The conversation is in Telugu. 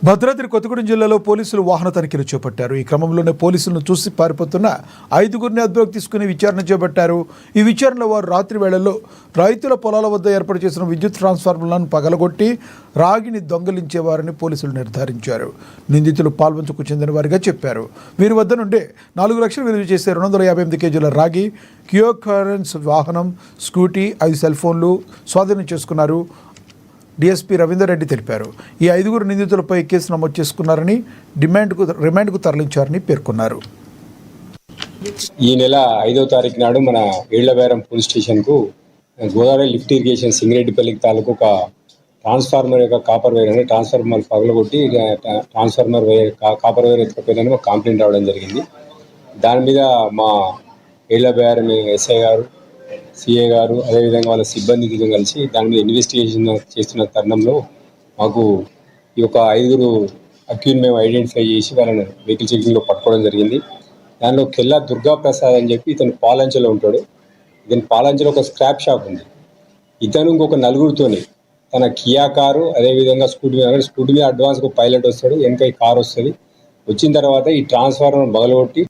భద్రాద్రి కొత్తగూడెం జిల్లాలో పోలీసులు వాహన తనిఖీలు చేపట్టారు. ఈ క్రమంలోనే పోలీసులను చూసి పారిపోతున్న 5గురిని అదుపులోకి తీసుకుని విచారణ చేపట్టారు. ఈ విచారణలో వారు రాత్రి వేళల్లో రైతుల పొలాల వద్ద ఏర్పాటు చేసిన విద్యుత్ ట్రాన్స్ఫార్మర్లను పగలగొట్టి రాగిని దొంగిలించేవారని పోలీసులు నిర్ధారించారు. నిందితులు పాల్వంచుకు చెందిన వారిగా చెప్పారు. వీరి వద్ద నుండి 4 లక్షలు విలువ చేసే 258 కేజీల రాగి, కియోకరెన్స్ వాహనం, స్కూటీ, 5 సెల్ ఫోన్లు స్వాధీనం చేసుకున్నారు. డీఎస్పీ రవీందర్ రెడ్డి తెలిపారు. ఈ 5గురు నిందితులపై కేసు నమోదు చేసుకున్నారని, రిమాండ్కు తరలించారని పేర్కొన్నారు. ఈ నెల 5వ తారీఖు నాడు మన ఏళ్లబేరం పోలీస్ స్టేషన్కు గోదావరి లిఫ్ట్ ఇరిగేషన్ సింగిరెడ్డిపల్లి తాలూకు ఒక ట్రాన్స్ఫార్మర్ యొక్క కాపర్ వైర్ అని ట్రాన్స్ఫార్మర్ పగలగొట్టి ట్రాన్స్ఫార్మర్ వైర్ కాపర్ వైర్ ఎత్తుకపోయిందని ఒక కంప్లైంట్ రావడం జరిగింది. దాని మీద మా ఏళ్లబేరం ఎస్ఐ గారు, సిఏ గారు, అదేవిధంగా వాళ్ళ సిబ్బందితో కలిసి దాని మీద ఇన్వెస్టిగేషన్ చేస్తున్న తరుణంలో మాకు ఈ యొక్క 5గురు అక్యూన్ మేము ఐడెంటిఫై చేసి వాళ్ళని వెహికల్ చెకింగ్లో పట్టుకోవడం జరిగింది. దానిలో కెల్లా దుర్గా ప్రసాద్ అని చెప్పి ఇతను పాలంచలో ఉంటాడు. ఇతను పాలంచలో ఒక స్క్రాప్ షాప్ ఉంది. ఇతను ఇంకొక 4గురితోని తన కియా కారు, అదేవిధంగా స్కూటీ మీద అడ్వాన్స్గా పైలట్ వస్తాడు, వెనక ఈ కారు వస్తుంది. వచ్చిన తర్వాత ఈ ట్రాన్స్ఫార్మర్ బగలగొట్టి